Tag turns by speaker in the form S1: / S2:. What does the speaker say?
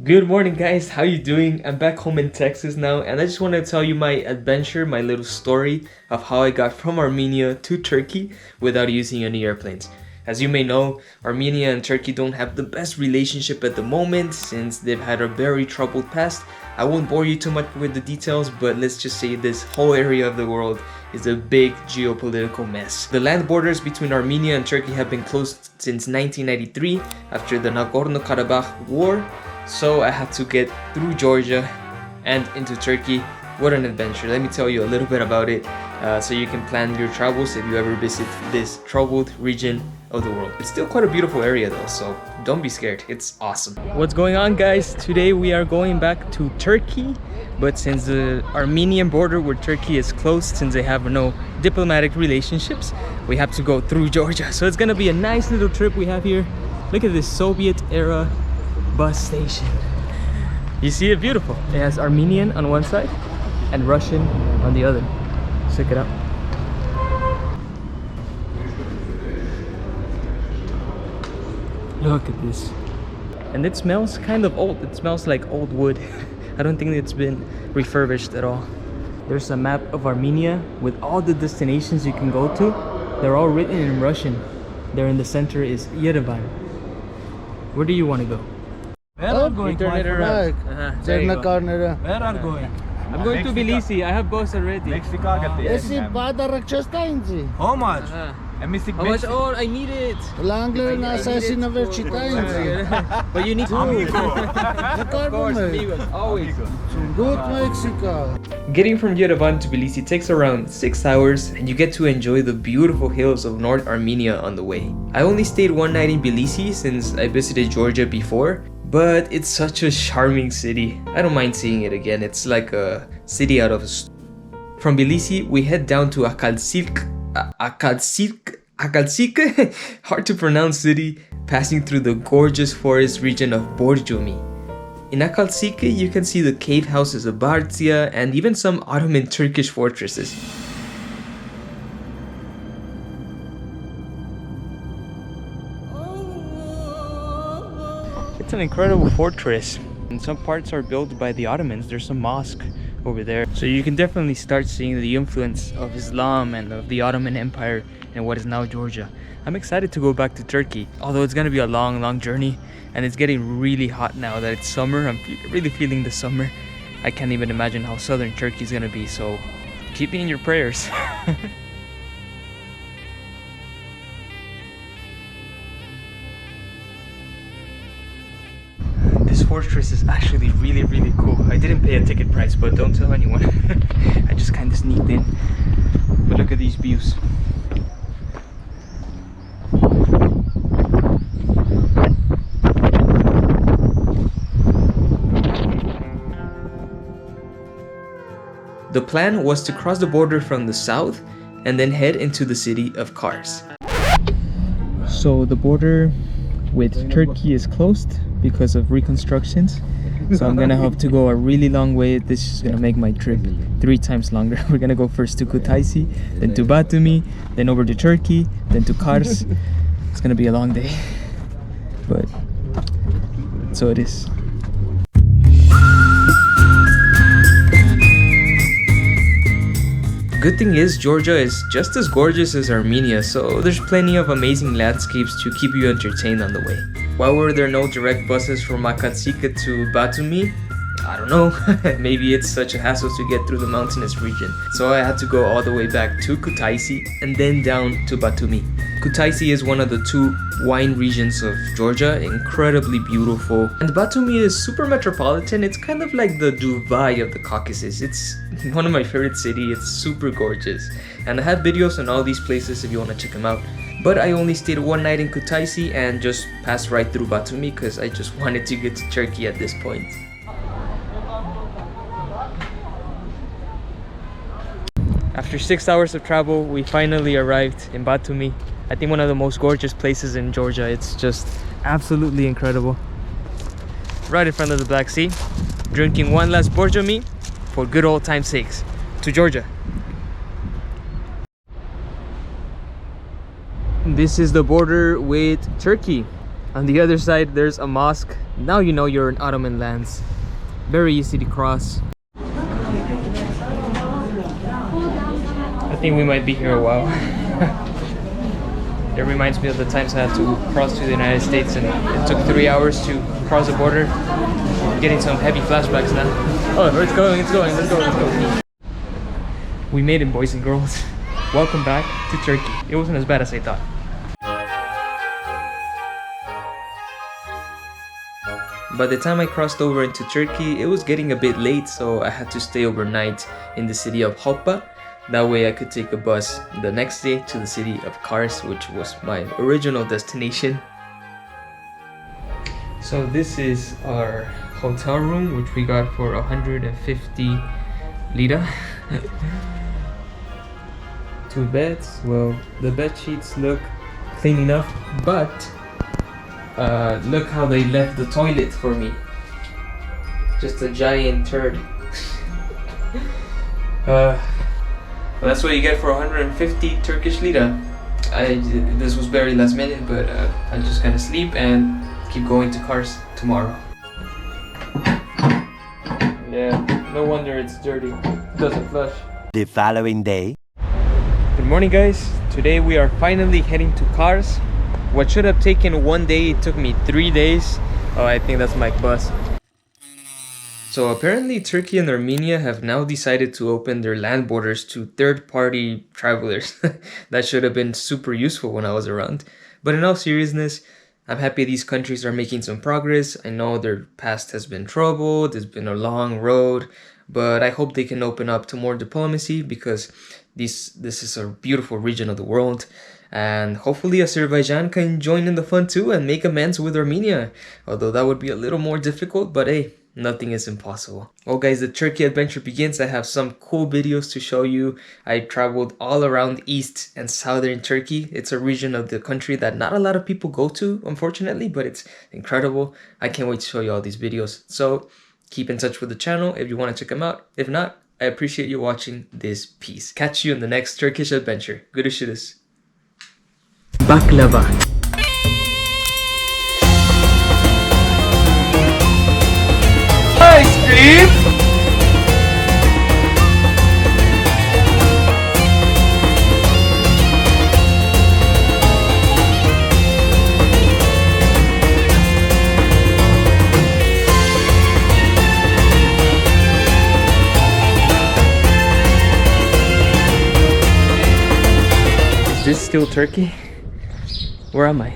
S1: Good morning, guys. How you doing? I'm back home in Texas now, and I just want to tell you my adventure, my little story of how I got from Armenia to Turkey without using any airplanes. As you may know, Armenia and Turkey don't have the best relationship at the moment since they've had a very troubled past. I won't bore you too much with the details, but let's just say this whole area of the world is a big geopolitical mess. The land borders between Armenia and Turkey have been closed since 1993 after the Nagorno-Karabakh war. So I had to get through Georgia and into Turkey. What an adventure. Let me tell you a little bit about it so you can plan your travels if you ever visit this troubled region of the world. It's still quite a beautiful area though, so don't be scared. It's awesome. What's going on, guys? Today we are going back to Turkey, but since the Armenian border with Turkey is closed, since they have no diplomatic relationships, we have to go through Georgia. So it's gonna be a nice little trip we have here. Look at this Soviet era bus station. You see it? Beautiful. It has Armenian on one side and Russian on the other. Check it out. Look at this. And it smells kind of old. It smells like old wood. I don't think it's been refurbished at all. There's a map of Armenia with all the destinations you can go to. They're all written in Russian. There in the center is Yerevan. Where do you want to go?
S2: Where are going?
S1: Turn it around. There you go.
S2: Where are going?
S1: I'm going to Tbilisi. I have both already.
S2: How much?
S1: How much? Oh, I need it. But you need to. Of course, amigos, always.
S3: Good Mexico.
S1: Getting from Yerevan to Tbilisi takes around 6 hours, and you get to enjoy the beautiful hills of North Armenia on the way. I only stayed one night in Tbilisi since I visited Georgia before, but it's such a charming city. I don't mind seeing it again. It's like a city out of a story. From Tbilisi, we head down to Akalsik, hard to pronounce city, passing through the gorgeous forest region of Borjumi. In Akalsik, you can see the cave houses of Bartia and even some Ottoman Turkish fortresses. It's an incredible fortress, and some parts are built by the Ottomans. There's a mosque over there, so you can definitely start seeing the influence of Islam and of the Ottoman Empire in what is now Georgia. I'm excited to go back to Turkey, although it's gonna be a long journey, and it's getting really hot now that it's summer. I'm really feeling the summer. I can't even imagine how southern Turkey is gonna be, so keep me in your prayers. This fortress is actually really cool. I didn't pay a ticket price, but don't tell anyone. I just kind of sneaked in. But look at these views. The plan was to cross the border from the south and then head into the city of Kars. So the border with Turkey is closed because of reconstructions, so I'm gonna have to go a really long way. This is gonna make my trip 3 times longer. We're gonna go first to Kutaisi, then to Batumi, then over to Turkey, then to Kars. It's gonna be a long day, but so it is. Good thing is, Georgia is just as gorgeous as Armenia, so there's plenty of amazing landscapes to keep you entertained on the way. Why were there no direct buses from Akatsika to Batumi? I don't know. Maybe it's such a hassle to get through the mountainous region. So I had to go all the way back to Kutaisi and then down to Batumi. Kutaisi is one of the 2 wine regions of Georgia, incredibly beautiful. And Batumi is super metropolitan. It's kind of like the Dubai of the Caucasus. It's one of my favorite cities. It's super gorgeous. And I have videos on all these places if you want to check them out. But I only stayed one night in Kutaisi and just passed right through Batumi because I just wanted to get to Turkey at this point. After 6 hours of travel, we finally arrived in Batumi. I think one of the most gorgeous places in Georgia. It's just absolutely incredible. Right in front of the Black Sea. Drinking one last Borjomi for good old time's sakes. To Georgia. This is the border with Turkey. On the other side, there's a mosque. Now you know you're in Ottoman lands. Very easy to cross. I think we might be here a while. It reminds me of the times I had to cross to the United States and it took 3 hours to cross the border. I'm getting some heavy flashbacks now. Oh, it's going, let's go. We made it, boys and girls. Welcome back to Turkey. It wasn't as bad as I thought. By the time I crossed over into Turkey, it was getting a bit late, so I had to stay overnight in the city of Hoppa. That way I could take a bus the next day to the city of Kars, which was my original destination. So this is our hotel room, which we got for 150 lira. 2 beds. Well, the bed sheets look clean enough, but look how they left the toilet for me. Just a giant turd. Well, that's what you get for 150 Turkish lira. This was very last minute, but I'm just gonna sleep and keep going to Kars tomorrow. Yeah, no wonder it's dirty. It doesn't flush.
S4: The following day.
S1: Good morning, guys. Today we are finally heading to Kars. What should have taken 1 day, it took me 3 days. Oh, I think that's my bus. So apparently Turkey and Armenia have now decided to open their land borders to third-party travelers. That should have been super useful when I was around. But in all seriousness, I'm happy these countries are making some progress. I know their past has been troubled, it's been a long road, but I hope they can open up to more diplomacy because this is a beautiful region of the world. And hopefully Azerbaijan can join in the fun too and make amends with Armenia. Although that would be a little more difficult, but hey, nothing is impossible. Well guys, the Turkey adventure begins. I have some cool videos to show you. I traveled all around East and Southern Turkey. It's a region of the country that not a lot of people go to, unfortunately, but it's incredible. I can't wait to show you all these videos. So keep in touch with the channel if you want to check them out. If not, I appreciate you watching this piece. Catch you in the next Turkish adventure. Görüşürüz. Baklava. Ice cream! Is this still Turkey? Where am I?